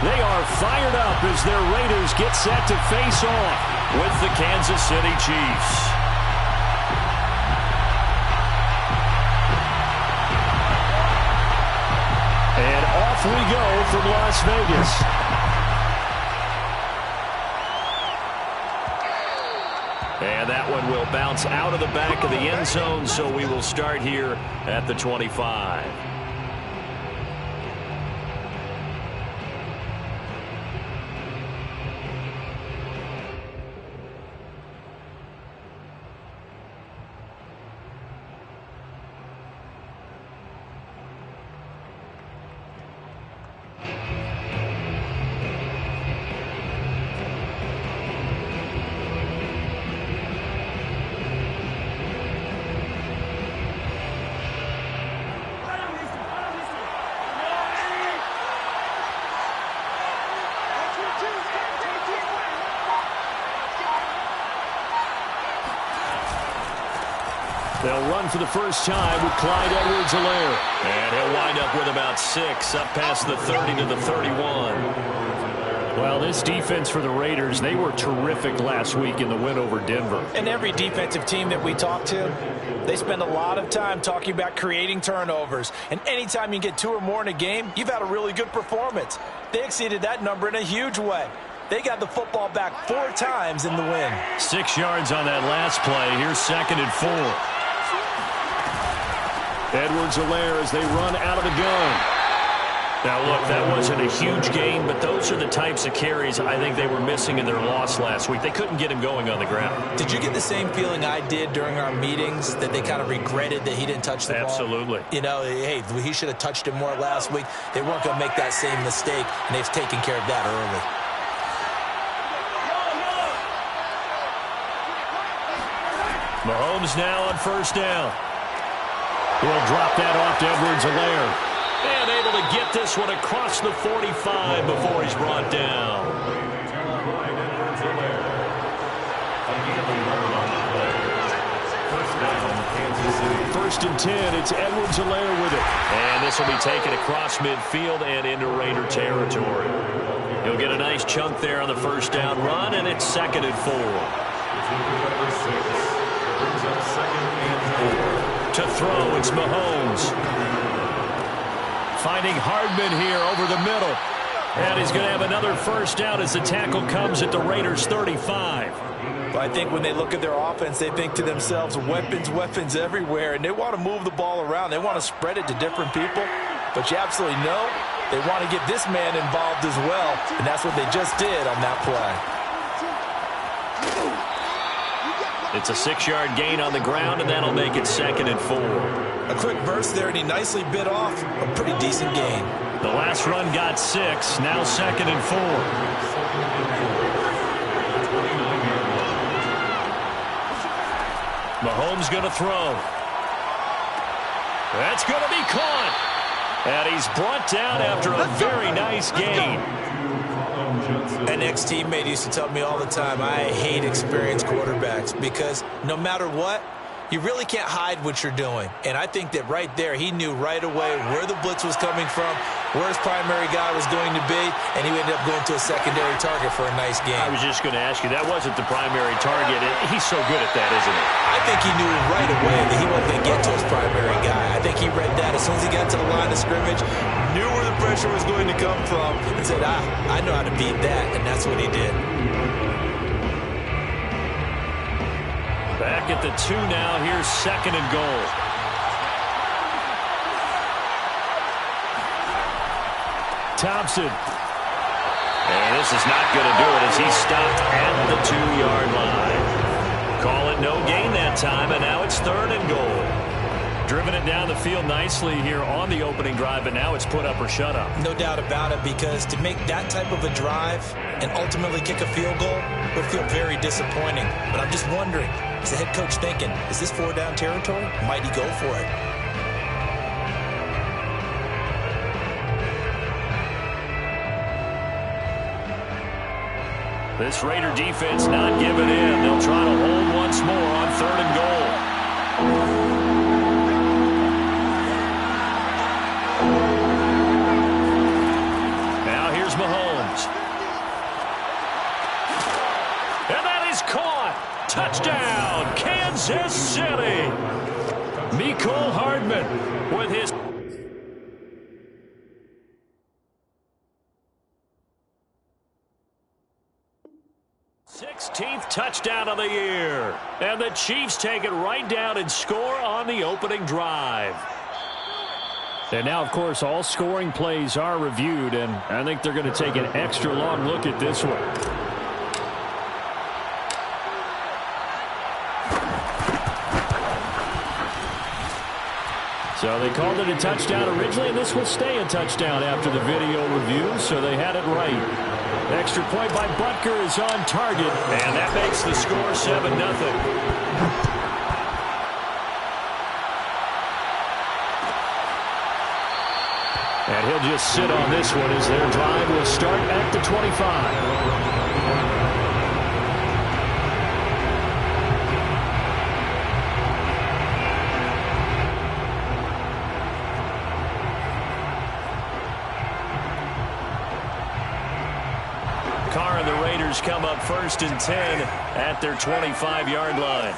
They are fired up as their Raiders get set to face off with the Kansas City Chiefs. And off we go from Las Vegas. And that one will bounce out of the back of the end zone, so we will start here at the 25. They'll run for the first time with Clyde Edwards-Helaire. And he'll wind up with about 6, up past the 30 to the 31. Well, this defense for the Raiders, they were terrific last week in the win over Denver. And every defensive team that we talk to, they spend a lot of time talking about creating turnovers. And anytime you get 2 or more in a game, you've had a really good performance. They exceeded that number in a huge way. They got the football back 4 times in the win. 6 yards on that last play. Here's 2nd and 4. Edwards-Helaire as they run out of the gun. Now, look, that wasn't a huge gain, but those are the types of carries I think they were missing in their loss last week. They couldn't get him going on the ground. Did you get the same feeling I did during our meetings, that they kind of regretted that he didn't touch the ball? Absolutely. You know, hey, he should have touched it more last week. They weren't going to make that same mistake, and they've taken care of that early. Mahomes now on first down. He'll drop that off to Edwards-Helaire. And able to get this one across the 45 before he's brought down. First and 10, it's Edwards-Helaire with it. And this will be taken across midfield and into Raider territory. He'll get a nice chunk there on the first down run, and it's 2nd and 4. To throw, it's Mahomes. Finding Hardman here over the middle. And he's going to have another first down as the tackle comes at the Raiders' 35. But I think when they look at their offense, they think to themselves, weapons, weapons everywhere. And they want to move the ball around. They want to spread it to different people. But you absolutely know they want to get this man involved as well. And that's what they just did on that play. It's a 6-yard gain on the ground, and that'll make it 2nd and 4. A quick burst there, and he nicely bit off a pretty decent gain. The last run got 6, now 2nd and 4. Mahomes going to throw. That's going to be caught. And he's brought down after a very nice gain. An ex-teammate used to tell me all the time, I hate experienced quarterbacks because no matter what, you really can't hide what you're doing. And I think that right there, he knew right away where the blitz was coming from, where his primary guy was going to be, and he ended up going to a secondary target for a nice game. I was just going to ask you, that wasn't the primary target. He's so good at that, isn't he? I think he knew right away that he wasn't going to get to his primary guy. I think he read that as soon as he got to the line of scrimmage, knew where the pressure was going to come from, and said, I know how to beat that, and that's what he did. Back at the 2 now. Here's 2nd and goal. Thompson. And this is not going to do it as he's stopped at the 2-yard line. Call it no gain that time, and now it's 3rd and goal. Driven it down the field nicely here on the opening drive, but now it's put up or shut up. No doubt about it, because to make that type of a drive and ultimately kick a field goal would feel very disappointing. But I'm just wondering, is the head coach thinking, is this 4-down territory? Might he go for it? This Raider defense not giving in. They'll try to hold once more on 3rd and goal. Now here's Mahomes. Touchdown, Kansas City. Mecole Hardman with his 16th touchdown of the year. And the Chiefs take it right down and score on the opening drive. And now, of course, all scoring plays are reviewed, and I think they're going to take an extra long look at this one. So they called it a touchdown originally, and this will stay a touchdown after the video review, so they had it right. Extra point by Butker is on target, and that makes the score 7-0. And he'll just sit on this one as their drive will start at the 25. Carr and the Raiders come up 1st and 10 at their 25-yard line.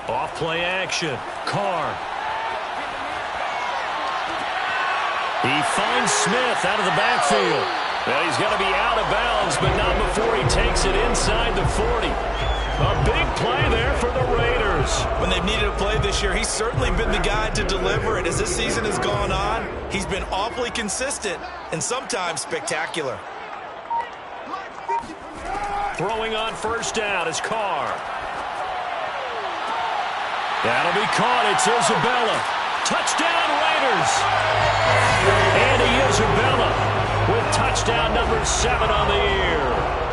Off play action. Carr. He finds Smith out of the backfield. Well, he's going to be out of bounds, but not before he takes it inside the 40. A big play there for the Raiders. When they've needed a play this year, he's certainly been the guy to deliver it. As this season has gone on, he's been awfully consistent and sometimes spectacular. Throwing on 1st down is Carr. That'll be caught. It's Isabella. Touchdown, Raiders. Andy Isabella with touchdown number 7 on the year.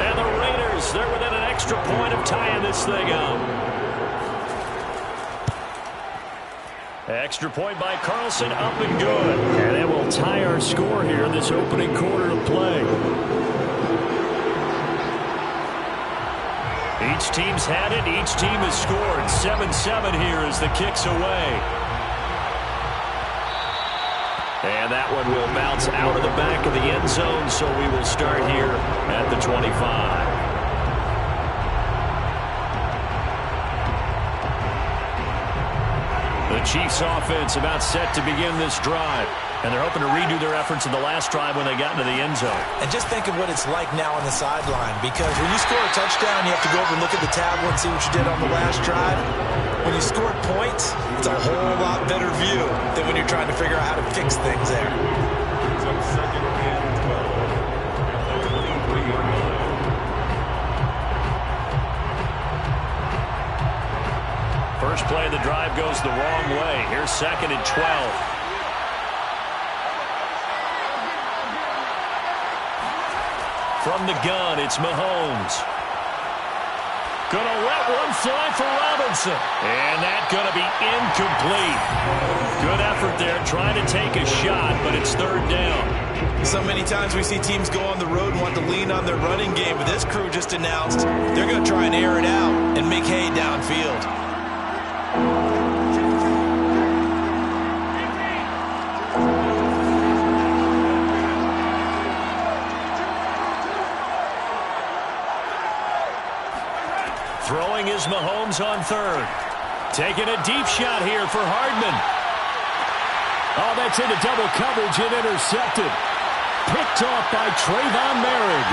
And the Raiders, they're within an extra point of tying this thing up. Extra point by Carlson, up and good. And it will tie our score here in this opening quarter of play. Each team's had it. Each team has scored. 7-7 here as the kick's away. And that one will bounce out of the back of the end zone, so we will start here at the 25. The Chiefs offense about set to begin this drive. And they're hoping to redo their efforts in the last drive when they got into the end zone. And just think of what it's like now on the sideline, because when you score a touchdown, you have to go over and look at the tablet and see what you did on the last drive. When you score points, it's a whole lot better view than when you're trying to figure out how to fix things there. First play of the drive goes the wrong way. Here's 2nd and 12. From the gun, it's Mahomes. Gonna let one fly for Robinson. And that's gonna be incomplete. Good effort there, trying to take a shot, but it's 3rd down. So many times we see teams go on the road and want to lean on their running game, but this crew just announced they're going to try and air it out and make hay downfield. Throwing is Mahomes on 3rd. Taking a deep shot here for Hardman. Oh, that's into double coverage and intercepted. Picked off by Trayvon Merrick.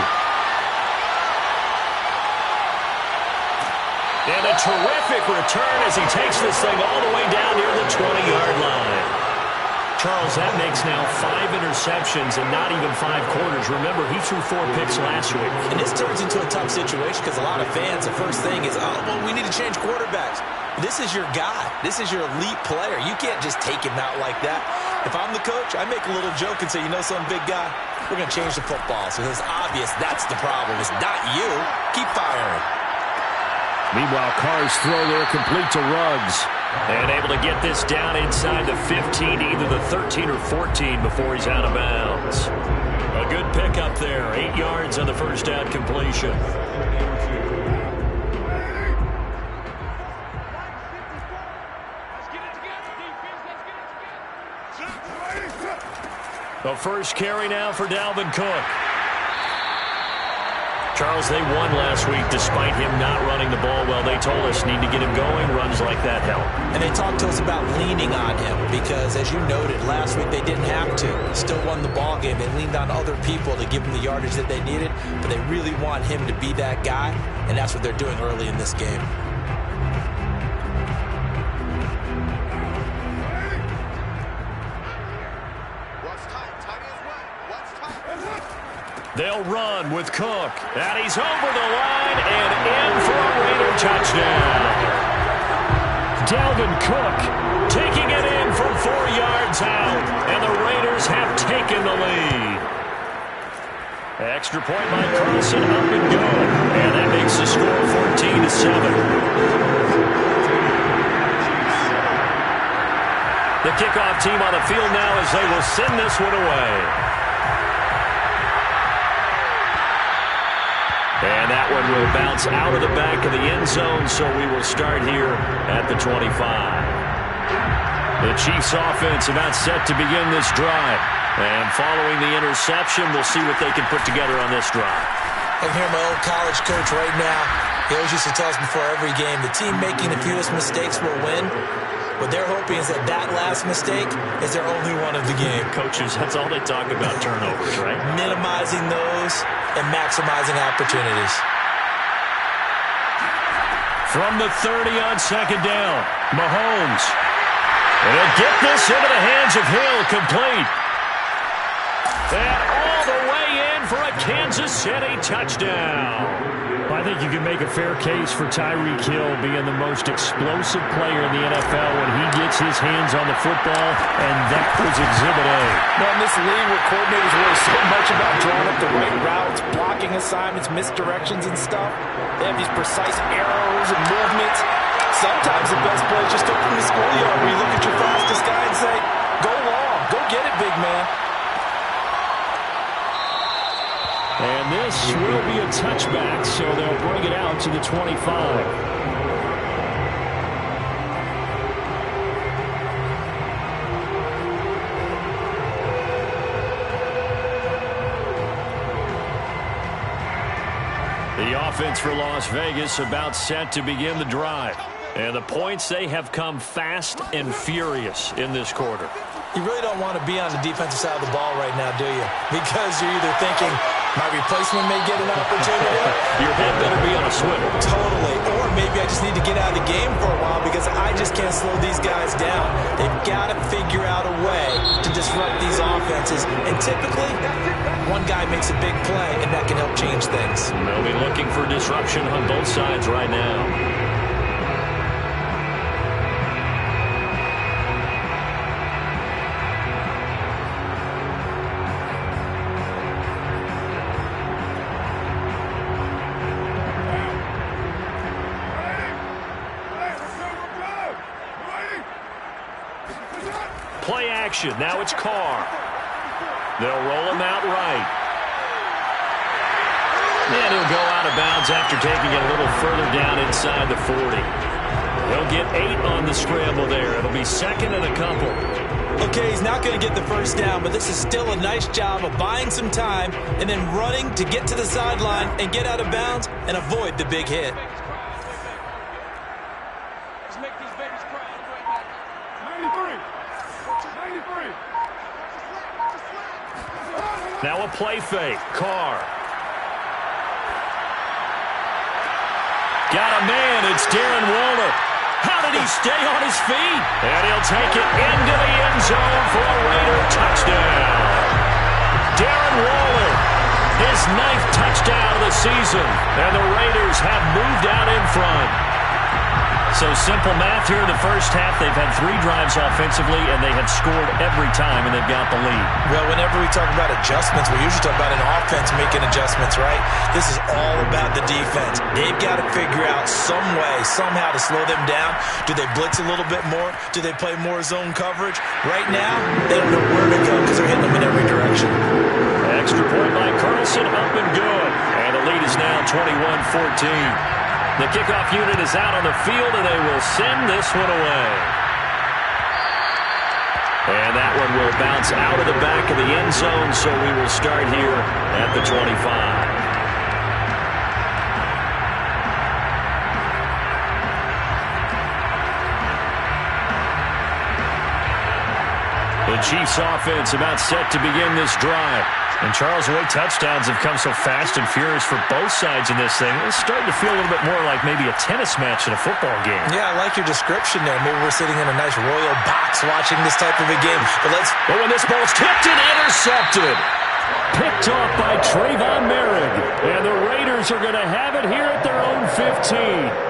And a terrific return as he takes this thing all the way down near the 20-yard line. Charles, that makes now 5 interceptions and not even 5 quarters. Remember, he threw 4 picks last week. And this turns into a tough situation because a lot of fans, the first thing is, oh, well, we need to change quarterbacks. This is your guy. This is your elite player. You can't just take him out like that. If I'm the coach, I make a little joke and say, you know some big guy, we're going to change the football. So it's obvious that's the problem. It's not you. Keep firing. Meanwhile, Carr's throw there complete to Ruggs. And able to get this down inside the 15, either the 13 or 14 before he's out of bounds. A good pickup there. 8 yards on the first down completion. The first carry now for Dalvin Cook. Charles, they won last week despite him not running the ball well. They told us need to get him going. Runs like that help. And they talked to us about leaning on him because, as you noted, last week they didn't have to. Still won the ball game. They leaned on other people to give them the yardage that they needed, but they really want him to be that guy, and that's what they're doing early in this game. They'll run with Cook. And he's over the line and in for a Raider touchdown. Dalvin Cook taking it in from 4 yards out. And the Raiders have taken the lead. Extra point by Carlson, up and good. And that makes the score 14-7. The kickoff team on the field now as they will send this one away. And that one will bounce out of the back of the end zone, so we will start here at the 25. The Chiefs offense about set to begin this drive. And following the interception, we'll see what they can put together on this drive. I can hear my old college coach right now. He always used to tell us before every game, the team making the fewest mistakes will win. What they're hoping is that that last mistake is their only one of the game. Coaches, that's all they talk about, turnovers, right? Minimizing those and maximizing opportunities. From the 30 on second down, Mahomes. And he'll get this into the hands of Hill, complete. And all the way in for a Kansas City touchdown. I think you can make a fair case for Tyreek Hill being the most explosive player in the NFL when he gets his hands on the football, and that was Exhibit A. Well, in this league where coordinators worry so much about drawing up the right routes, blocking assignments, misdirections and stuff, they have these precise arrows and movements. Sometimes the best play is just open the schoolyard where you look at your fastest guy and say, go long, go get it, big man. And this will be a touchback, so they'll bring it out to the 25. The offense for Las Vegas about set to begin the drive. And the points, they have come fast and furious in this quarter. You really don't want to be on the defensive side of the ball right now, do you? Because you're either thinking, my replacement may get an opportunity. Your head better be on a swivel. Totally. Or maybe I just need to get out of the game for a while because I just can't slow these guys down. They've got to figure out a way to disrupt these offenses. And typically, one guy makes a big play, and that can help change things. They'll be looking for disruption on both sides right now. Play action. Now it's Carr. They'll roll him out right. And he'll go out of bounds after taking it a little further down inside the 40. He'll get 8 on the scramble there. It'll be second and a couple. Okay, he's not going to get the first down, but this is still a nice job of buying some time and then running to get to the sideline and get out of bounds and avoid the big hit. Now a play fake. Carr. Got a man. It's Darren Waller. How did he stay on his feet? And he'll take it into the end zone for a Raider touchdown. Darren Waller, his 9th touchdown of the season. And the Raiders have moved out in front. So simple math here in the first half. They've had 3 drives offensively, and they have scored every time, and they've got the lead. Well, whenever we talk about adjustments, we usually talk about an offense making adjustments, right? This is all about the defense. They've got to figure out some way, somehow to slow them down. Do they blitz a little bit more? Do they play more zone coverage? Right now, they don't know where to go because they're hitting them in every direction. Extra point by Carlson, up and good. And the lead is now 21-14. The kickoff unit is out on the field, and they will send this one away. And that one will bounce out of the back of the end zone, so we will start here at the 25. The Chiefs offense about set to begin this drive. And Charles, the way touchdowns have come so fast and furious for both sides in this thing, it's starting to feel a little bit more like maybe a tennis match in a football game. Yeah, I like your description there. Maybe we're sitting in a nice royal box watching this type of a game. But when this ball's tipped and intercepted. Picked off by Trayvon Merrick. And the Raiders are going to have it here at their own 15.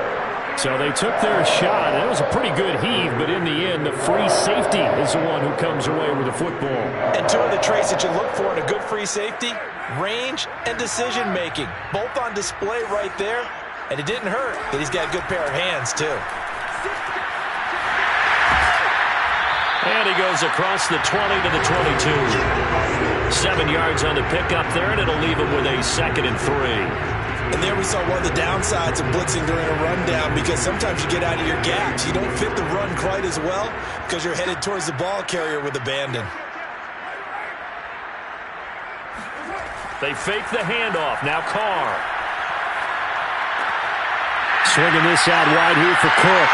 So they took their shot. That was a pretty good heave, but in the end, the free safety is the one who comes away with the football. And two of the traits that you look for in a good free safety, range and decision-making. Both on display right there. And it didn't hurt that he's got a good pair of hands, too. And he goes across the 20 to the 22. 7 yards on the pickup there, and it'll leave him with a 2nd and 3. And there we saw one of the downsides of blitzing during a rundown, because sometimes you get out of your gaps. You don't fit the run quite as well because you're headed towards the ball carrier with abandon. They fake the handoff. Now Carr. Swinging this out wide here for Cook.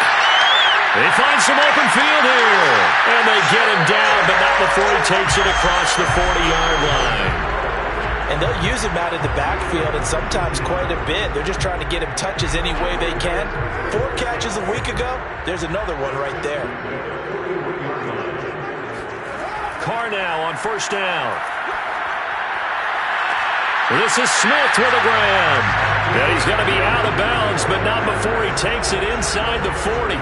They find some open field here. And they get him down, but not before he takes it across the 40-yard line. And they'll use him out in the backfield, and sometimes quite a bit. They're just trying to get him touches any way they can. 4 catches a week ago. There's another one right there. Carr now on 1st down. This is Smith with a grab. Yeah, he's going to be out of bounds, but not before he takes it inside the 40.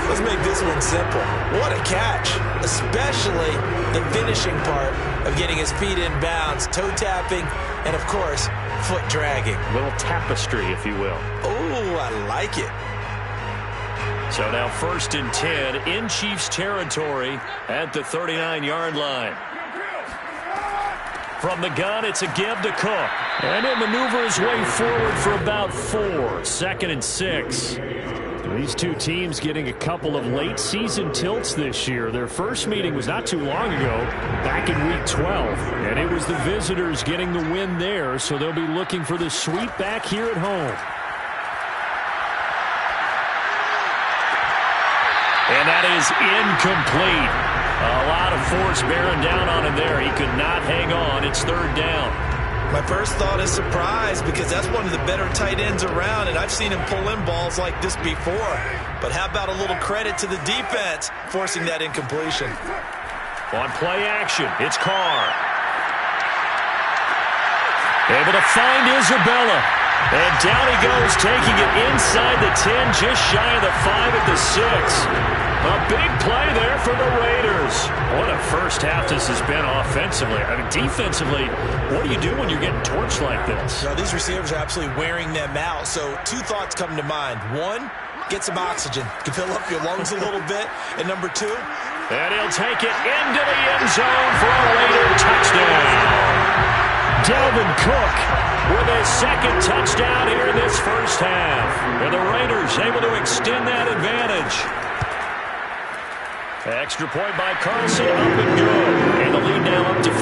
Let's make this one simple. What a catch, especially the finishing part of getting his feet in bounds, toe tapping, and, of course, foot dragging. A little tapestry, if you will. Oh, I like it. So now 1st and 10 in Chiefs territory at the 39-yard line. From the gun, it's a give to Cook. And he'll maneuver his way forward for about 4. 2nd and 6. These two teams getting a couple of late season tilts this year. Their first meeting was not too long ago, back in week 12. And it was the visitors getting the win there, so they'll be looking for the sweep back here at home. And that is incomplete. A lot of force bearing down on him there. He could not hang on. It's 3rd down. My first thought is surprise, because that's one of the better tight ends around, and I've seen him pull in balls like this before. But how about a little credit to the defense forcing that incompletion? On play action, it's Carr. Able to find Isabella. And down he goes, taking it inside the 10, just shy of the 5 at the 6. A big play there for the Raiders. What a first half this has been offensively. I mean, defensively, what do you do when you're getting torched like this? Now, these receivers are absolutely wearing them out. So 2 thoughts come to mind. 1, get some oxygen. You can fill up your lungs a little bit. And number 2. And he'll take it into the end zone for a Raider touchdown. Dalvin Cook with his 2nd touchdown here in this first half. And the Raiders able to extend that advantage. Extra point by Carlson, up and go. And the lead now up to 14.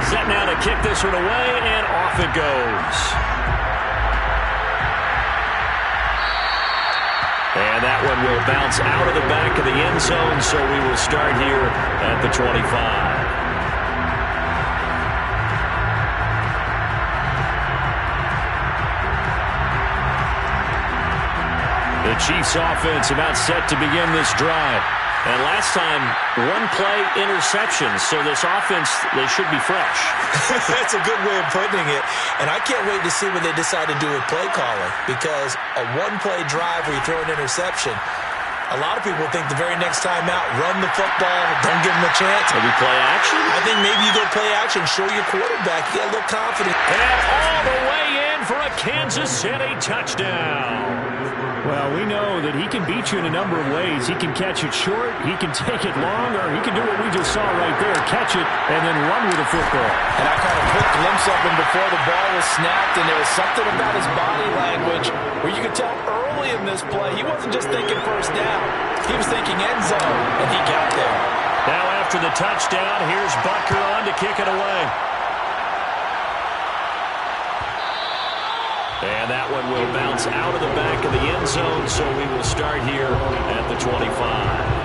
Set now to kick this one away, and off it goes. And that one will bounce out of the back of the end zone, so we will start here at the 25. The Chiefs offense about set to begin this drive. And last time, 1-play interception. So this offense, they should be fresh. That's a good way of putting it. And I can't wait to see what they decide to do with play calling. Because a 1-play drive where you throw an interception, a lot of people think the very next time out, run the football, don't give them a chance. Maybe play action? I think maybe you go play action, show your quarterback. You got a little confidence. And all the way in for a Kansas City touchdown. Well, we know that he can beat you in a number of ways. He can catch it short, he can take it long, or he can do what we just saw right there, catch it, and then run with the football. And I caught a quick glimpse of him before the ball was snapped, and there was something about his body language where you could tell early in this play, he wasn't just thinking first down. He was thinking end zone, and he got there. Now after the touchdown, here's Butker on to kick it away. And that one will bounce out of the back of the end zone, so we will start here at the 25.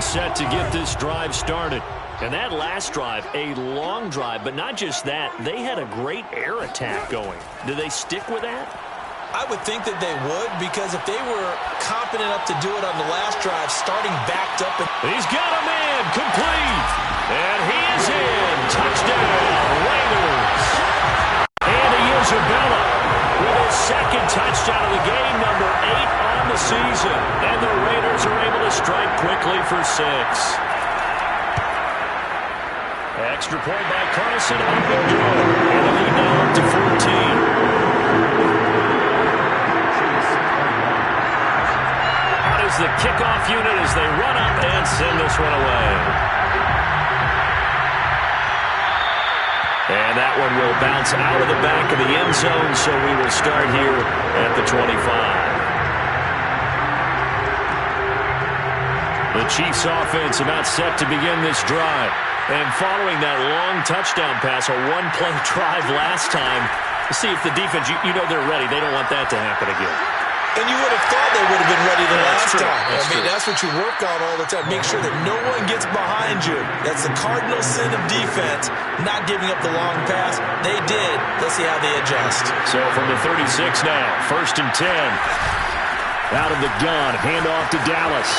Set to get this drive started. And that last drive, a long drive, but not just that. They had a great air attack going. Do they stick with that? I would think that they would, because if they were confident enough to do it on the last drive, starting backed up. He's got a man, complete. And he is in. Touchdown, Raiders. And Isabella with his second touchdown of the game, number 8 on the season. And the Raiders are able to strike quickly for 6. Extra point by Carlson, up and good. And the lead now up to 14. Out is the kickoff unit as they run up and send this one away. And that one will bounce out of the back of the end zone, so we will start here at the 25. The Chiefs offense about set to begin this drive. And following that long touchdown pass, a one-play drive last time, see if the defense, you know they're ready. They don't want that to happen again. And you would have thought they would have been ready the last time. That's what you work on all the time. Make sure that no one gets behind you. That's the cardinal sin of defense, not giving up the long pass. They did. Let's see how they adjust. So from the 36 now, 1st and 10. Out of the gun, handoff to Dallas.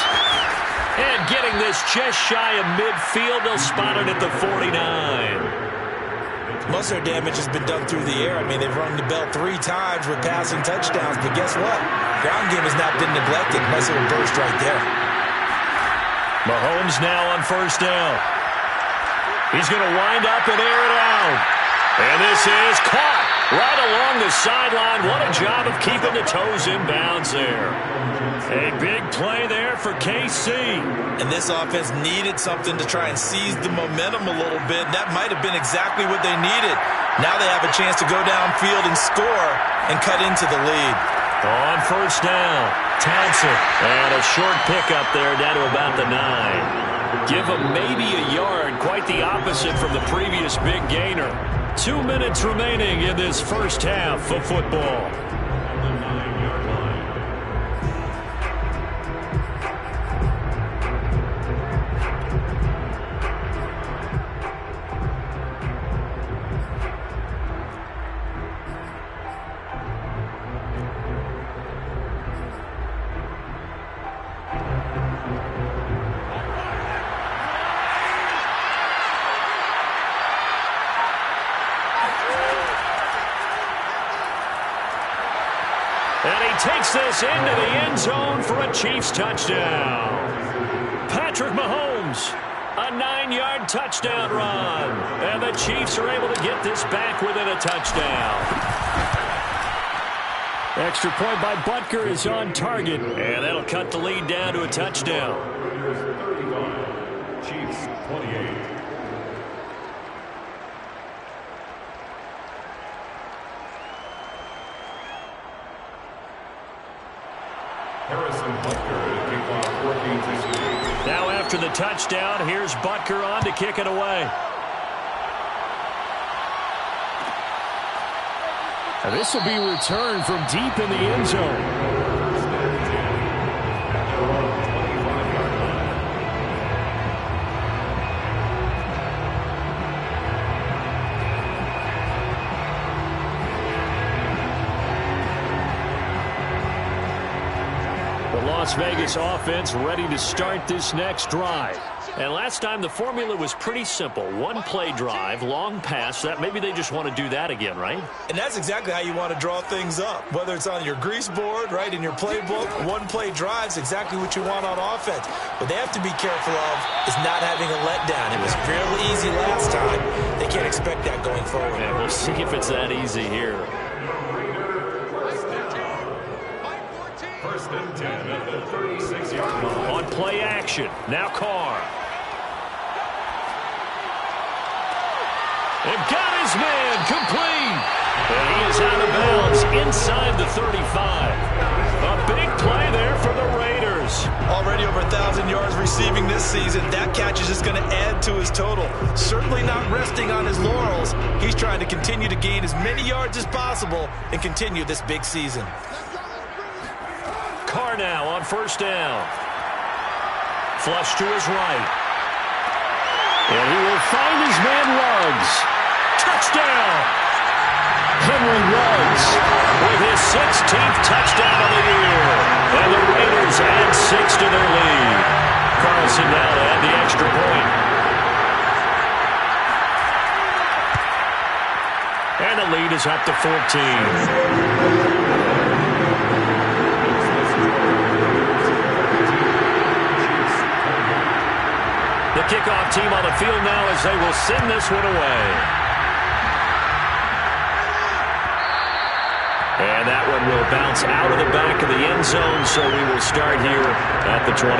And getting this just shy of midfield, they'll spot it at the 49. Most of their damage has been done through the air. I mean, they've rung the bell 3 times with passing touchdowns, but guess what? Ground game has not been neglected. Nice little burst right there. Mahomes now on 1st down. He's going to wind up and air it out. And this is caught right along the sideline. What a job of keeping the toes in bounds there. A big play there for KC. And this offense needed something to try and seize the momentum a little bit. That might have been exactly what they needed. Now they have a chance to go downfield and score and cut into the lead. On 1st down, Townsend. And a short pickup there down to about the 9. Give him maybe a yard. Quite the opposite from the previous big gainer. 2 minutes remaining in this first half of football. Takes this into the end zone for a Chiefs touchdown. Patrick Mahomes, a 9-yard touchdown run. And the Chiefs are able to get this back within a touchdown. Extra point by Butker is on target. And that'll cut the lead down to a touchdown. Chiefs 28. Now after the touchdown, here's Butker on to kick it away. Now this will be returned from deep in the end zone. Las Vegas offense ready to start this next drive. And last time the formula was pretty simple. One play drive, long pass. That maybe they just want to do that again, right? And that's exactly how you want to draw things up. Whether it's on your grease board, right, in your playbook, one play drives exactly what you want on offense. What they have to be careful of is not having a letdown. It was fairly easy last time. They can't expect that going forward. Yeah, we'll see if it's that easy here. First and 10 at the 36-yard line. On play action. Now Carr. They've got his man incomplete. And he is out of bounds inside the 35. A big play there for the Raiders. Already over 1,000 yards receiving this season. That catch is just going to add to his total. Certainly not resting on his laurels. He's trying to continue to gain as many yards as possible and continue this big season. Carr now on first down. Flush to his right. And he will find his man Ruggs. Touchdown! Henry Ruggs with his 16th touchdown of the year. And the Raiders add 6 to their lead. Carlson now to add the extra point. And the lead is up to 14. The kickoff team on the field now as they will send this one away. And that one will bounce out of the back of the end zone, so we will start here at the 25.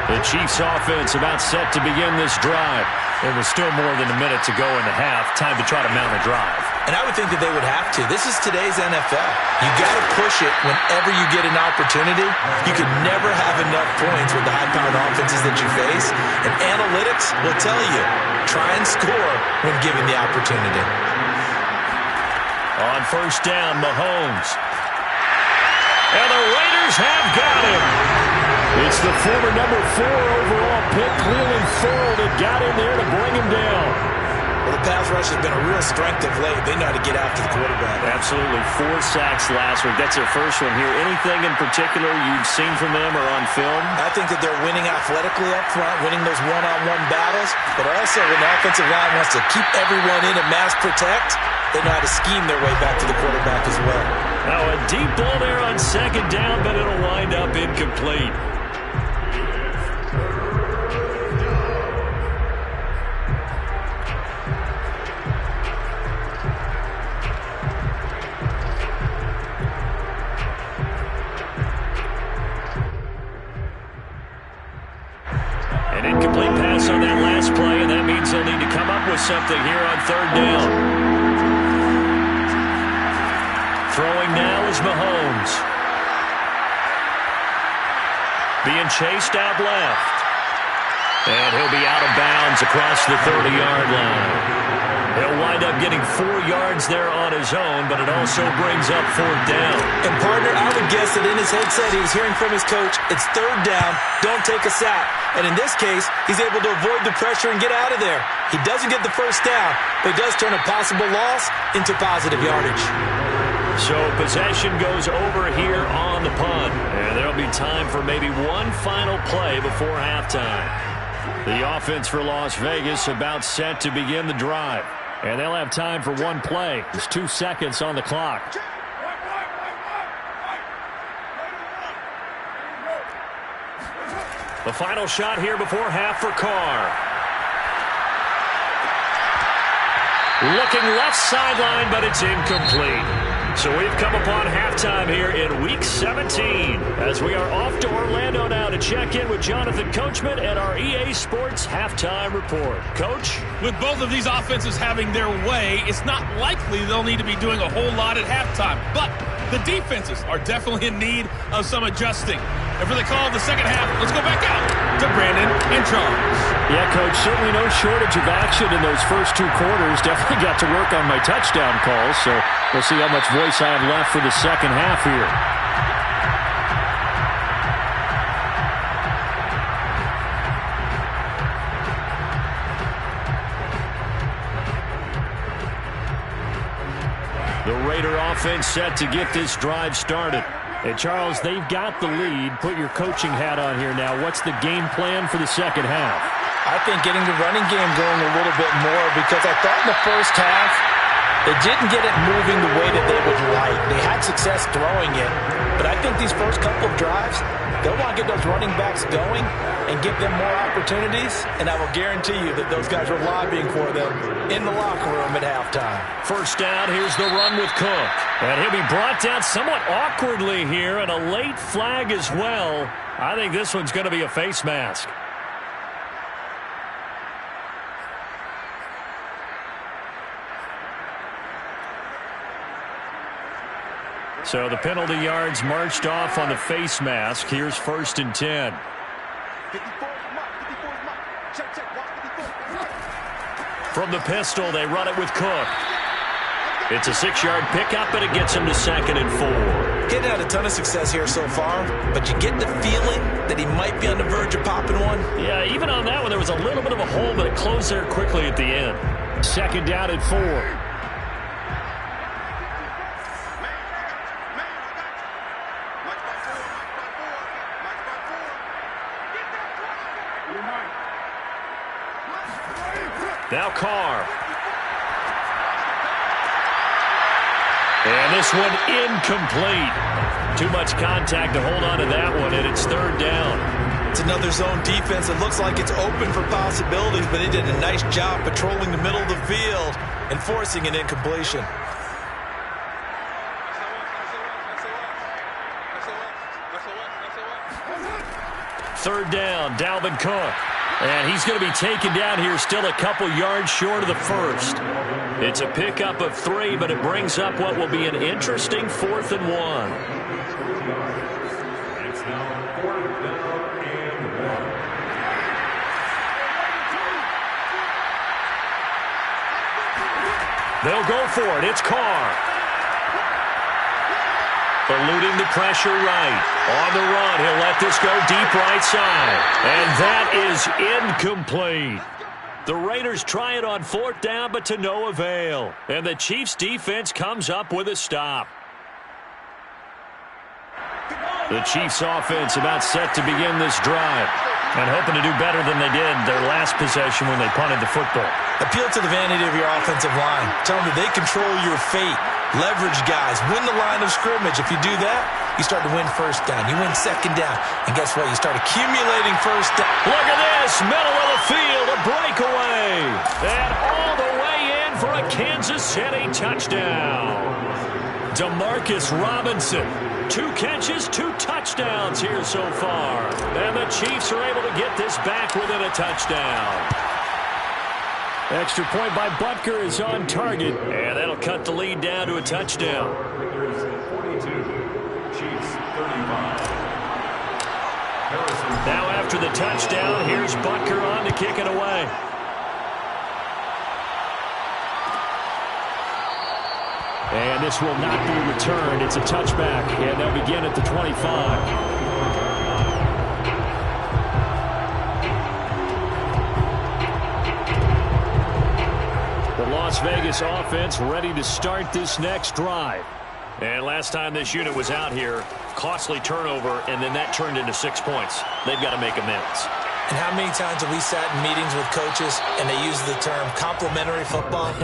The Chiefs offense about set to begin this drive. There was still more than a minute to go in the half. Time to try to mount a drive. And I would think that they would have to. This is today's NFL. You got to push it whenever you get an opportunity. You can never have enough points with the high-powered offenses that you face. And analytics will tell you, try and score when given the opportunity. On first down, Mahomes. And the Raiders have got him. It's the former number 4 overall pick, Cleveland Thorne, that got in there to bring him down. Well, the pass rush has been a real strength of late. They know how to get after the quarterback. Absolutely. 4 sacks last week. That's their first one here. Anything in particular you've seen from them or on film? I think that they're winning athletically up front, winning those one-on-one battles, but also when the offensive line wants to keep everyone in and mass protect, they know how to scheme their way back to the quarterback as well. Now a deep ball there on second down, but it'll wind up incomplete. An incomplete pass on that last play, and that means they'll need to come up with something here on third down. Throwing now is Mahomes. Being chased out left. And he'll be out of bounds across the 30-yard line. He'll wind up getting 4 yards there on his own, but it also brings up fourth down. And, partner, I would guess that in his headset he was hearing from his coach, it's third down, don't take a sack. And in this case, he's able to avoid the pressure and get out of there. He doesn't get the first down, but does turn a possible loss into positive yardage. So possession goes over here on the punt. And there'll be time for maybe one final play before halftime. The offense for Las Vegas about set to begin the drive. And they'll have time for one play. There's 2 seconds on the clock. The final shot here before half for Carr. Looking left sideline, but it's incomplete. So we've come upon halftime here in Week 17 as we are off to Orlando now to check in with Jonathan Coachman and our EA Sports Halftime Report. Coach? With both of these offenses having their way, it's not likely they'll need to be doing a whole lot at halftime. But the defenses are definitely in need of some adjusting. And for the call of the second half, let's go back out to Brandon and Charles. Yeah, Coach, certainly no shortage of action in those first 2 quarters. Definitely got to work on my touchdown calls, so we'll see how much voice I have left for the second half here. The Raider offense set to get this drive started. And, Charles, they've got the lead. Put your coaching hat on here now. What's the game plan for the second half? I think getting the running game going a little bit more because I thought in the first half they didn't get it moving the way that they would like. They had success throwing it, but I think these first couple of drives, they'll want to get those running backs going and give them more opportunities, and I will guarantee you that those guys were lobbying for them in the locker room at halftime. First down, here's the run with Cook. And he'll be brought down somewhat awkwardly here, and a late flag as well. I think this one's going to be a face mask. So the penalty yards marched off on the face mask. Here's 1st and 10. From the pistol, they run it with Cook. It's a 6-yard pickup, and it gets him to 2nd and 4. He's had a ton of success here so far, but you get the feeling that he might be on the verge of popping one. Yeah, even on that one, there was a little bit of a hole, but it closed there quickly at the end. 2nd down and 4. Now Carr. And this one incomplete. Too much contact to hold on to that one, and it's 3rd down. It's another zone defense. It looks like it's open for possibilities, but he did a nice job patrolling the middle of the field and forcing an incompletion. Third down, Dalvin Cook. And he's going to be taken down here still a couple yards short of the first. It's a pickup of 3, but it brings up what will be an interesting 4th and 1. It's now 4th down and 1. They'll go for it. It's Carr. Eluding the pressure right. On the run, he'll let this go deep right side. And that is incomplete. The Raiders try it on 4th down, but to no avail. And the Chiefs' defense comes up with a stop. The Chiefs' offense about set to begin this drive. And hoping to do better than they did their last possession when they punted the football. Appeal to the vanity of your offensive line. Tell them that they control your fate. Leverage guys. Win the line of scrimmage. If you do that, you start to win 1st down. You win 2nd down. And guess what? You start accumulating 1st down. Look at this. Middle of the field. A breakaway. And all the way in for a Kansas City touchdown. Demarcus Robinson. 2 catches, 2 touchdowns here so far. And the Chiefs are able to get this back within a touchdown. Extra point by Butker is on target. And that'll cut the lead down to a touchdown. Raiders 42, Chiefs 35. Now after the touchdown, here's Butker on to kick it away. And this will not be returned. It's a touchback, and they'll begin at the 25. The Las Vegas offense ready to start this next drive. And last time this unit was out here, costly turnover, and then that turned into 6 points. They've got to make amends. And how many times have we sat in meetings with coaches and they use the term complementary football?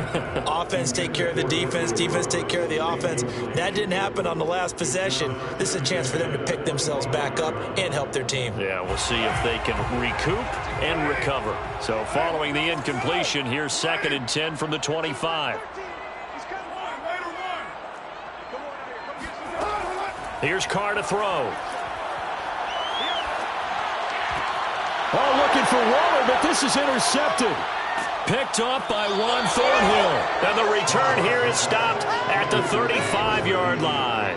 Offense take care of the defense, defense take care of the offense. That didn't happen on the last possession. This is a chance for them to pick themselves back up and help their team. Yeah, we'll see if they can recoup and recover. So following the incompletion, here's 2nd and 10 from the 25. Here's Carr to throw. Oh, looking for Waller, but this is intercepted. Picked up by Juan Thornhill. And the return here is stopped at the 35-yard line.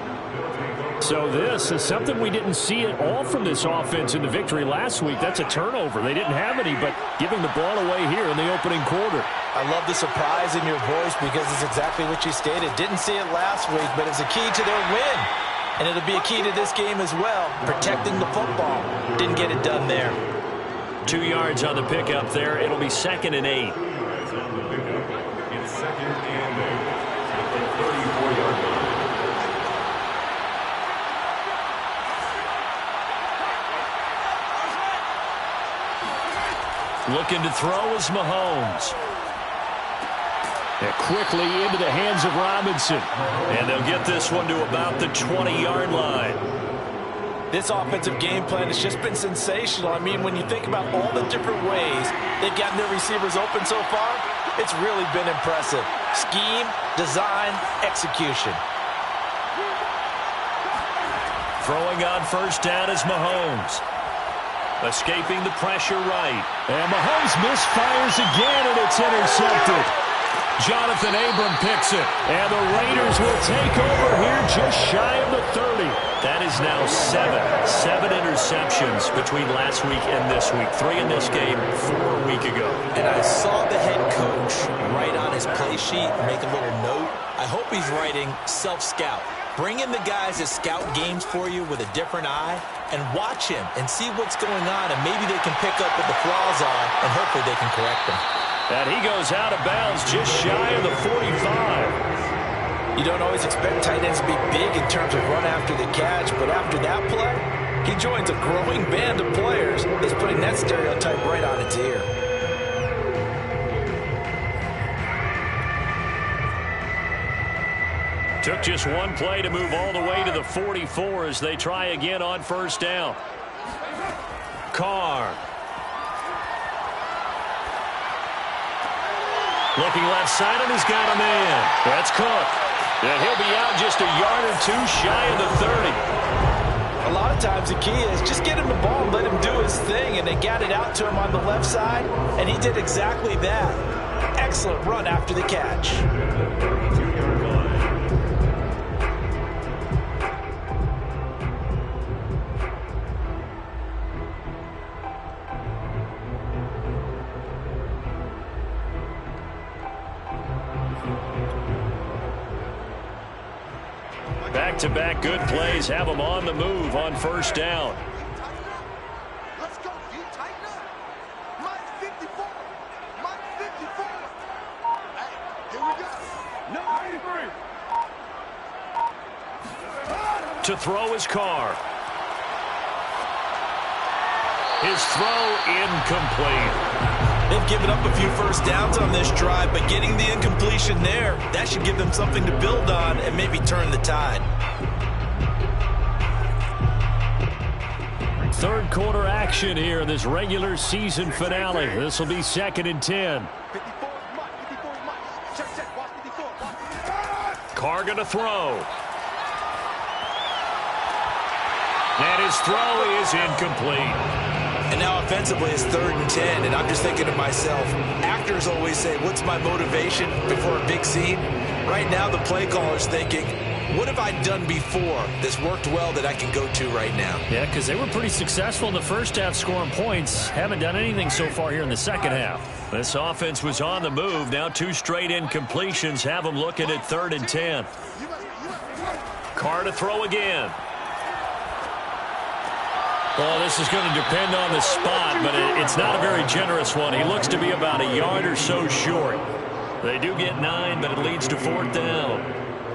So this is something we didn't see at all from this offense in the victory last week. That's a turnover. They didn't have any, but giving the ball away here in the opening quarter. I love the surprise in your voice because it's exactly what you stated. Didn't see it last week, but it's a key to their win. And it'll be a key to this game as well, protecting the football. Didn't get it done there. 2 yards on the pickup there. It'll be 2nd and 8. It's 2nd and 8 at the 34-yard line. Looking to throw is Mahomes. And quickly into the hands of Robinson. And they'll get this one to about the 20-yard line. This offensive game plan has just been sensational. I mean, when you think about all the different ways they've gotten their receivers open so far, it's really been impressive. Scheme, design, execution. Throwing on 1st down is Mahomes. Escaping the pressure right. And Mahomes misfires again, and it's intercepted. Jonathan Abram picks it. And the Raiders will take over here just shy of the 30. That is now seven interceptions between last week and this week. 3 in this game, 4 a week ago. And I saw the head coach write on his play sheet, make a little note. I hope he's writing self-scout. Bring in the guys that scout games for you with a different eye and watch him and see what's going on, and maybe they can pick up what the flaws are, and hopefully they can correct them. And he goes out of bounds just shy of the 45. You don't always expect tight ends to be big in terms of run after the catch, but after that play, he joins a growing band of players that's putting that stereotype right on its ear. Took just one play to move all the way to the 44 as they try again on first down. Carr. Looking left side, and he's got a man. That's Cook. And he'll be out just a yard or 2 shy of the 30. A lot of times the key is just get him the ball and let him do his thing, and they got it out to him on the left side, and he did exactly that. Excellent run after the catch. Back-to-back good plays have them on the move on first down. Let's go, you tighten up. Mike 54. Mike 54. Hey, here we go. Number 83. To throw his Carr. His throw incomplete. They've given up a few first downs on this drive, but getting the incompletion there, that should give them something to build on and maybe turn the tide. Third quarter action here in this regular season finale. This will be 2nd and 10. 54 is Mike. 54 is Mike. Check. Watch 54. Carr going to throw. And his throw is incomplete. And now offensively it's 3rd and 10, and I'm just thinking to myself, actors always say, what's my motivation before a big scene? Right now the play caller's thinking, what have I done before that's worked well that I can go to right now? Yeah, because they were pretty successful in the first half scoring points. Haven't done anything so far here in the second half. This offense was on the move. Now 2 straight incompletions have them looking at 3rd and 10. Carr to throw again. Well, this is going to depend on the spot, but it's not a very generous one. He looks to be about a yard or so short. They do get 9, but it leads to 4th down.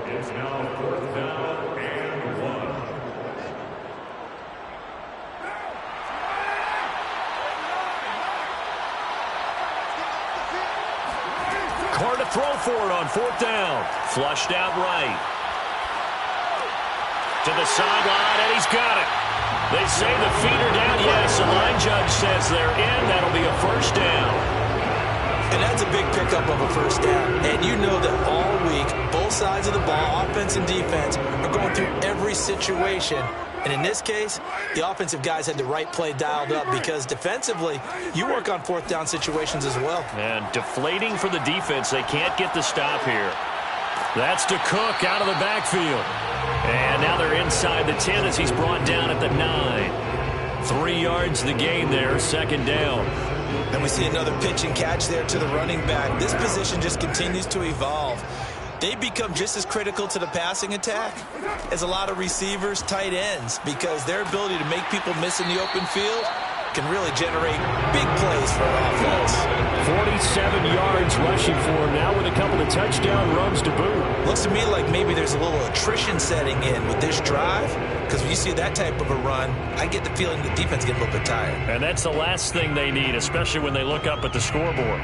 It's now 4th down and 1. Carr to throw for it on 4th down. Flushed out right. To the sideline, and he's got it. They say the feet are down. Yes, the line judge says they're in. That'll be a first down. And that's a big pickup of a first down. And you know that all week, both sides of the ball, offense and defense, are going through every situation. And in this case, the offensive guys had the right play dialed up because defensively, you work on 4th down situations as well. And deflating for the defense. They can't get the stop here. That's to Cook out of the backfield. And now they're inside the 10 as he's brought down at the 9. 3 yards the gain there, 2nd down. And we see another pitch and catch there to the running back. This position just continues to evolve. They become just as critical to the passing attack as a lot of receivers, tight ends, because their ability to make people miss in the open field can really generate big plays for an offense. 47 yards rushing for him now with a couple of touchdown runs to boot. Looks to me like maybe there's a little attrition setting in with this drive, because when you see that type of a run, I get the feeling the defense gets a little bit tired. And that's the last thing they need, especially when they look up at the scoreboard.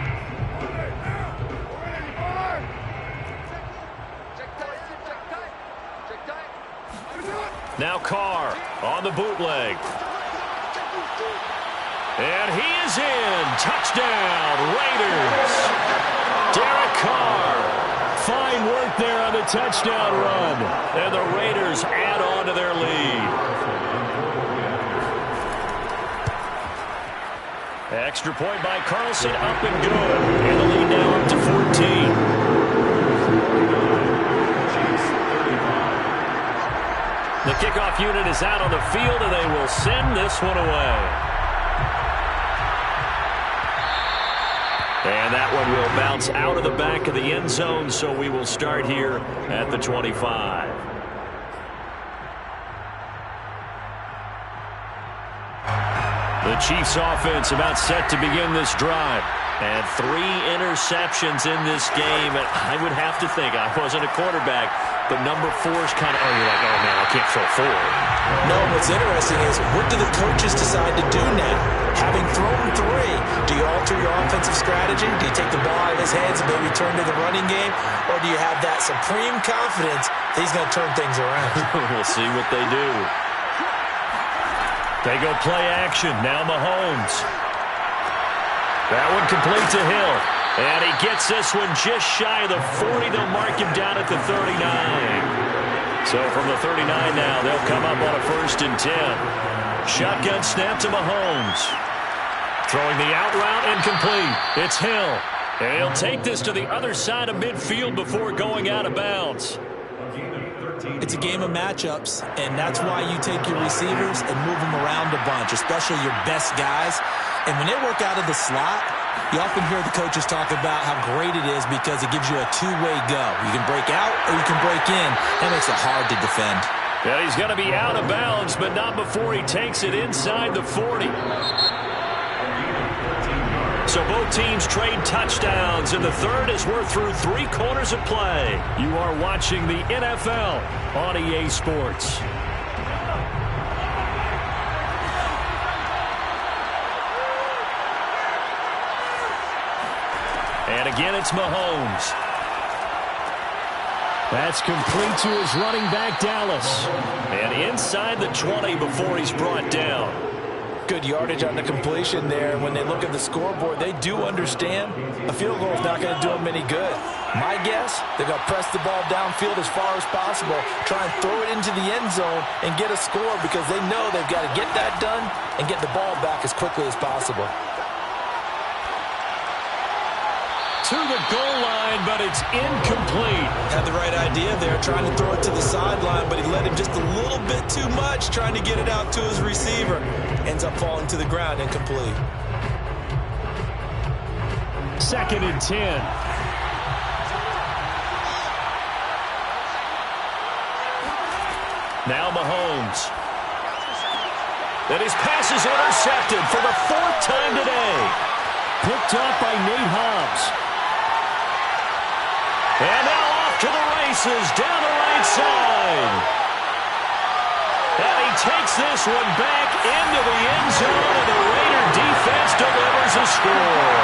Now Carr on the bootleg. And he is in. Touchdown, Raiders. Derek Carr. Fine work there on the touchdown run. And the Raiders add on to their lead. Extra point by Carlson, up and good. And the lead now up to 14. kickoff unit is out on the field, and they will send this one away. And that one will bounce out of the back of the end zone, so we will start here at the 25. The Chiefs offense about set to begin this drive. And 3 interceptions in this game. And I would have to think, I wasn't a quarterback, but number 4 is kind of, you're like, oh, man, I can't throw 4. No, what's interesting is, what do the coaches decide to do now? Having thrown 3, do you alter your offensive strategy? Do you take the ball out of his hands and maybe turn to the running game? Or do you have that supreme confidence that he's going to turn things around? We'll see what they do. They go play action. Now Mahomes. That one complete to Hill. And he gets this one just shy of the 40. They'll mark him down at the 39. So from the 39 now, they'll come up on a 1st and 10. Shotgun snap to Mahomes. Throwing the out route incomplete. It's Hill. And he'll take this to the other side of midfield before going out of bounds. It's a game of matchups, and that's why you take your receivers and move them around a bunch, especially your best guys. And when they work out of the slot, you often hear the coaches talk about how great it is because it gives you a two-way go. You can break out or you can break in. That makes it hard to defend. Yeah, he's going to be out of bounds, but not before he takes it inside the 40. So both teams trade touchdowns, and the third as we're through 3 quarters of play. You are watching the NFL on EA Sports. And again, it's Mahomes. That's complete to his running back, Dallas. And inside the 20 before he's brought down. Good yardage on the completion there. When they look at the scoreboard, they do understand a field goal is not going to do them any good. My guess, they're going to press the ball downfield as far as possible, try and throw it into the end zone and get a score because they know they've got to get that done and get the ball back as quickly as possible. To the goal line, but it's incomplete. Had the right idea there, trying to throw it to the sideline, but he let him just a little bit too much, trying to get it out to his receiver. Ends up falling to the ground, incomplete. 2nd and 10. Now Mahomes. And his pass is intercepted for the 4th time today. Picked up by Nate Hobbs. And now off to the races, down the right side. And he takes this one back into the end zone, and the Raider defense delivers a score.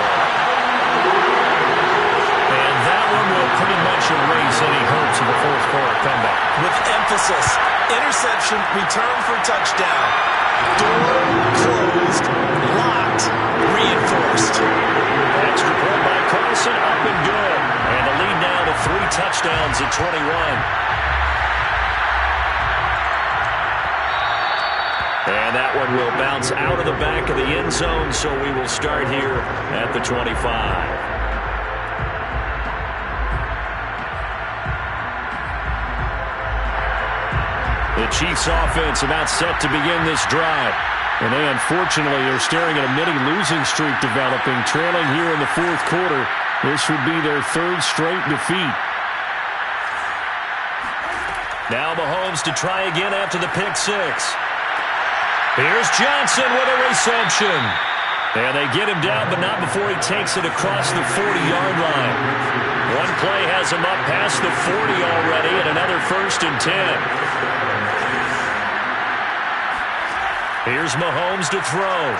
And that one will pretty much erase any hopes of a 4th quarter comeback. With emphasis, interception, return for touchdown. Door closed, locked, reinforced. Extra point by Carson, up and good. And the lead now to 3 touchdowns at 21. And that one will bounce out of the back of the end zone, so we will start here at the 25. The Chiefs offense about set to begin this drive. And they unfortunately are staring at a mini losing streak developing, trailing here in the 4th quarter. This would be their 3rd straight defeat. Now Mahomes to try again after the pick 6. Here's Johnson with a reception. And they get him down, but not before he takes it across the 40-yard line. One play has him up past the 40 already, and another 1st and 10. Here's Mahomes to throw.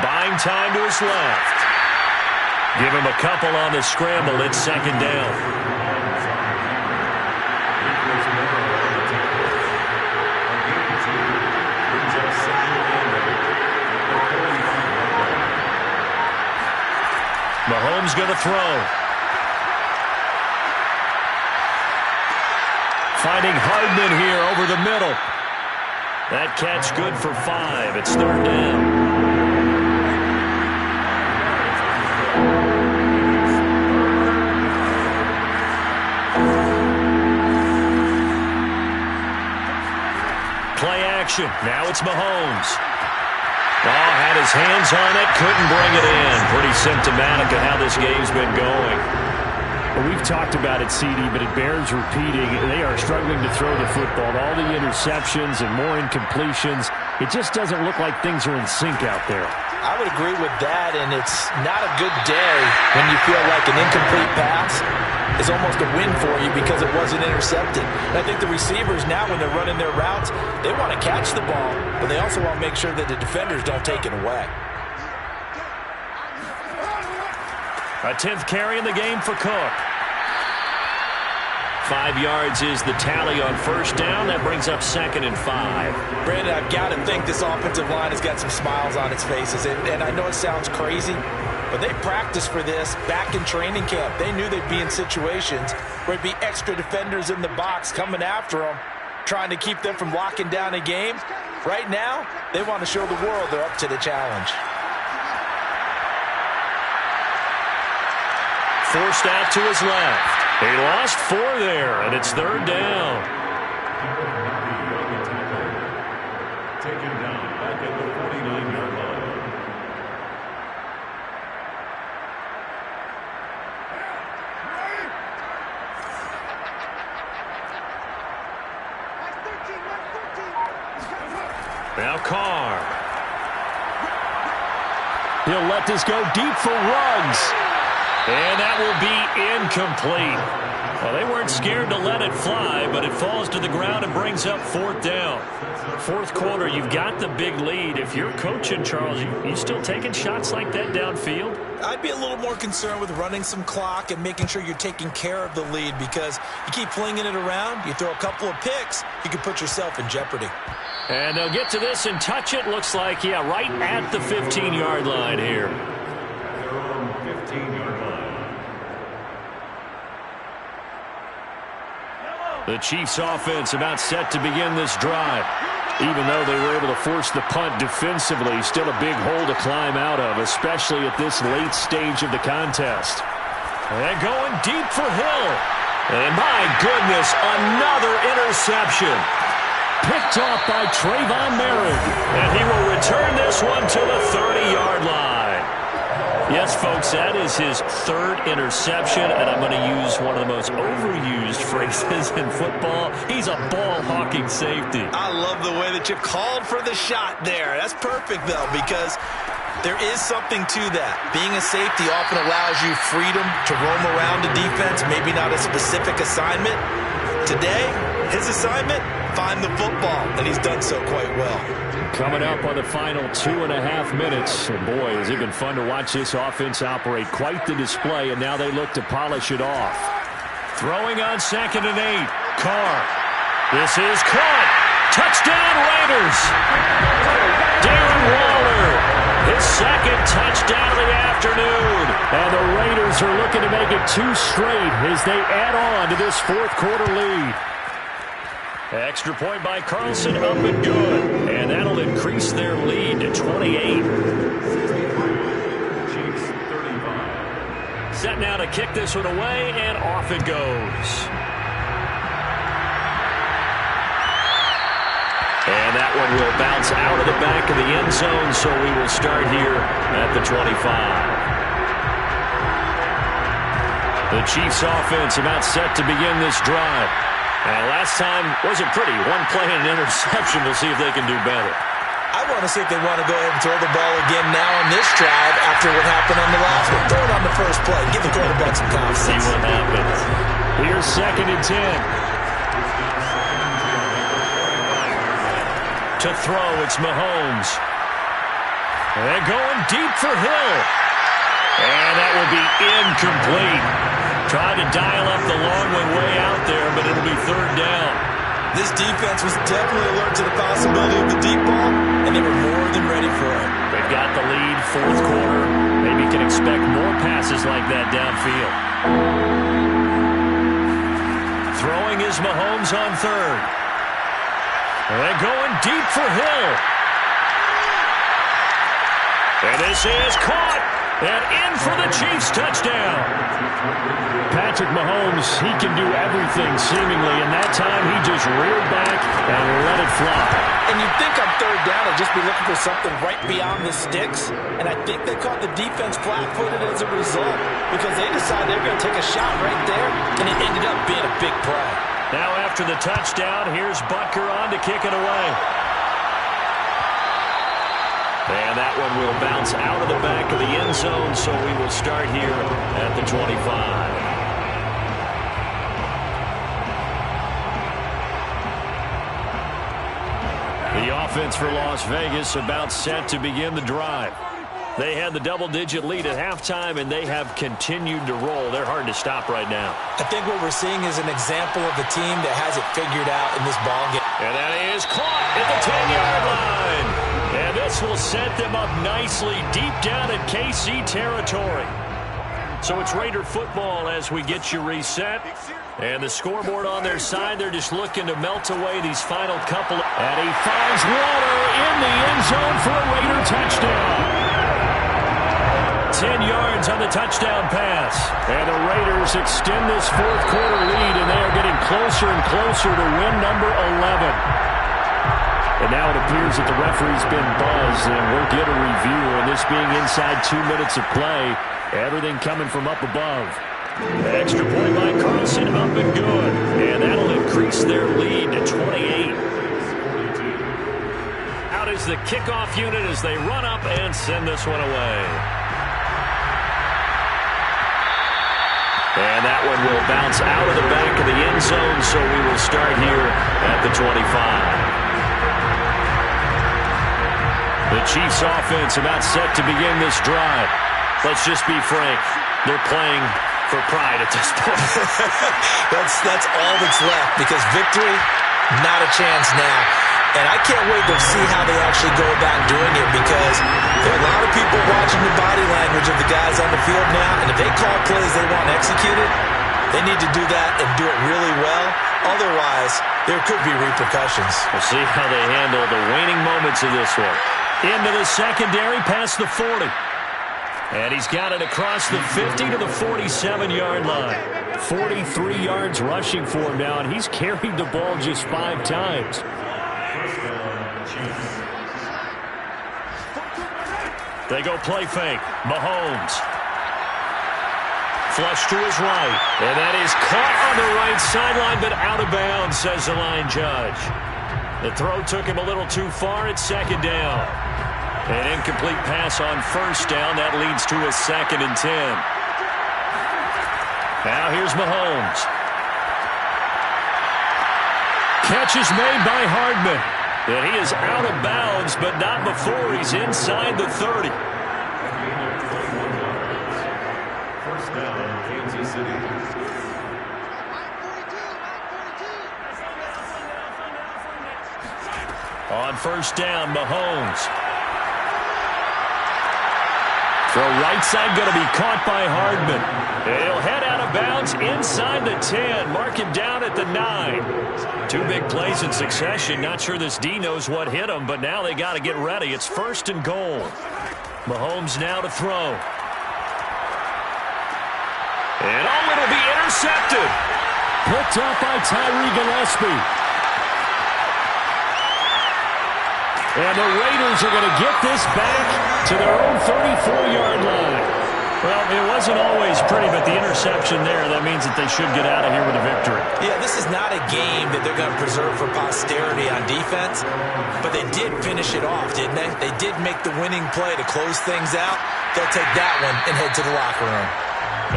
Buying time to his left. Give him a couple on the scramble. It's 2nd down. Mahomes going to throw. Finding Hardman here over the middle. That catch good for 5. It's 3rd down. possession. Now it's Mahomes. Oh, had his hands on it, couldn't bring it in. Pretty symptomatic of how this game's been going. Well, we've talked about it, CD, but it bears repeating. They are struggling to throw the football. All the interceptions and more incompletions. It just doesn't look like things are in sync out there. I would agree with that, and it's not a good day when you feel like an incomplete pass is almost a win for you because it wasn't intercepted. And I think the receivers now, when they're running their routes, they want to catch the ball, but they also want to make sure that the defenders don't take it away. A 10th carry in the game for Cook. 5 yards is the tally on first down. That brings up 2nd and 5. Brandon, I've got to think this offensive line has got some smiles on its faces. And I know it sounds crazy, but they practiced for this back in training camp. They knew they'd be in situations where it'd be extra defenders in the box coming after them, trying to keep them from locking down a game. Right now, they want to show the world they're up to the challenge. Forced out to his left. He lost 4 there, and it's 3rd down. Taken down back at the 49-yard line. Now Carr. He'll let this go deep for Ruggs. And that will be incomplete. Well, they weren't scared to let it fly, but it falls to the ground and brings up 4th down. 4th quarter, you've got the big lead. If you're coaching, Charles, you still taking shots like that downfield? I'd be a little more concerned with running some clock and making sure you're taking care of the lead, because you keep flinging it around, you throw a couple of picks, you could put yourself in jeopardy. And they'll get to this and touch it. Looks like, yeah, right at the 15-yard line here. They're on 15-yard line. The Chiefs offense about set to begin this drive. Even though they were able to force the punt defensively, still a big hole to climb out of, especially at this late stage of the contest. And going deep for Hill. And my goodness, another interception. Picked off by Trayvon Merritt. And he will return this one to the 30-yard line. Yes, folks, that is his 3rd interception, and I'm going to use one of the most overused phrases in football. He's a ball-hawking safety. I love the way that you called for the shot there. That's perfect, though, because there is something to that. Being a safety often allows you freedom to roam around the defense, maybe not a specific assignment. Today, his assignment, find the football, and he's done so quite well. Coming up on the final 2.5 minutes. And boy, has it been fun to watch this offense operate. Quite the display, and now they look to polish it off. Throwing on 2nd and 8. Carr. This is caught. Touchdown Raiders. Darren Waller. His 2nd touchdown of the afternoon. And the Raiders are looking to make it 2 straight as they add on to this 4th quarter lead. Extra point by Carlson, up and good. And that'll increase their lead to 28. Chiefs 35. Set now to kick this one away, and off it goes. And that one will bounce out of the back of the end zone, so we will start here at the 25. The Chiefs offense about set to begin this drive. Last time wasn't pretty. One play and an interception. We'll see if they can do better. I want to see if they want to go ahead and throw the ball again now on this drive after what happened on the last one. Throw it on the first play. Give the quarterback some confidence. See what happens. Here's 2nd and 10. To throw, it's Mahomes. And going deep for Hill. And that will be incomplete. Trying to dial up the long way out there, but it'll be 3rd down. This defense was definitely alert to the possibility of the deep ball, and they were more than ready for it. They've got the lead, 4th quarter. Maybe can expect more passes like that downfield. Throwing is Mahomes on 3rd. And going deep for Hill. And this is caught. And in for the Chiefs touchdown. Patrick Mahomes, he can do everything seemingly, and that time he just reared back and let it fly. And you'd think on third down they'd just be looking for something right beyond the sticks. And I think they caught the defense flat-footed as a result because they decided they were going to take a shot right there, and it ended up being a big play. Now after the touchdown, here's Butker on to kick it away. And that one will bounce out of the back of the end zone, so we will start here at the 25. The offense for Las Vegas about set to begin the drive. They had the double-digit lead at halftime, and they have continued to roll. They're hard to stop right now. I think what we're seeing is an example of a team that has it figured out in this ballgame. And that is caught at the 10-yard line. And this will set them up nicely deep down in KC territory. So it's Raider football as we get you reset. And the scoreboard on their side, they're just looking to melt away these final couple. And he finds Waller in the end zone for a Raider touchdown. 10 yards on the touchdown pass. And the Raiders extend this fourth quarter lead, and they are getting closer and closer to win number 11. And now it appears that the referee's been buzzed, and we'll get a review. And this being inside 2 minutes of play, everything coming from up above. Extra point by Carlson, up and good. And that'll increase their lead to 28. Out is the kickoff unit as they run up and send this one away. And that one will bounce out of the back of the end zone, so we will start here at the 25. The Chiefs offense about set to begin this drive. Let's just be frank. They're playing for pride at this point. That's all that's left because victory, not a chance now. And I can't wait to see how they actually go about doing it because there are a lot of people watching the body language of the guys on the field now. And if they call plays they want executed, they need to do that and do it really well. Otherwise, there could be repercussions. We'll see how they handle the waning moments of this one. Into the secondary, past the 40. And he's got it across the 50 to the 47-yard line. 43 yards rushing for him now, and he's carried the ball just 5 times. They go play fake. Mahomes. Flush to his right. And that is caught on the right sideline, but out of bounds, says the line judge. The throw took him a little too far at second down. An incomplete pass on first down. That leads to a 2nd and 10. Now here's Mahomes. Catch is made by Hardman. And he is out of bounds, but not before he's inside the 30. First down, Kansas City. On first down, Mahomes. Throw right side going to be caught by Hardman. He'll head out of bounds inside the 10. Mark him down at the 9. 2 big plays in succession. Not sure this D knows what hit him, but now they got to get ready. It's 1st and goal. Mahomes now to throw. And oh, it'll be intercepted. Picked up by Tyree Gillespie. And the Raiders are going to get this back to their own 34-yard line. Well, it wasn't always pretty, but the interception there, that means that they should get out of here with a victory. Yeah, this is not a game that they're going to preserve for posterity on defense, but they did finish it off, didn't they? They did make the winning play to close things out. They'll take that one and head to the locker room.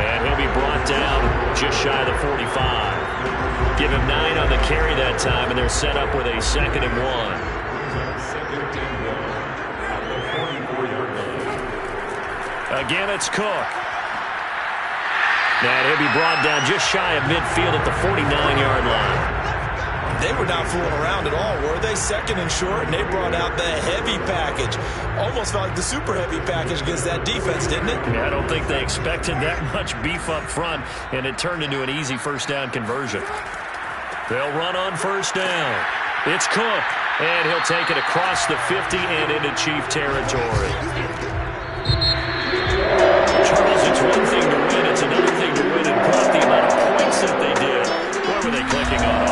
And he'll be brought down just shy of the 45. Give him 9 on the carry that time, and they're set up with a 2nd and 1. Again, it's Cook. And he'll be brought down just shy of midfield at the 49-yard line. They were not fooling around at all, were they? 2nd and short, and they brought out the heavy package. Almost felt like the super heavy package against that defense, didn't it? Yeah, I don't think they expected that much beef up front, and it turned into an easy first down conversion. They'll run on first down. It's Cook, and he'll take it across the 50 and into Chief territory. It's 1:15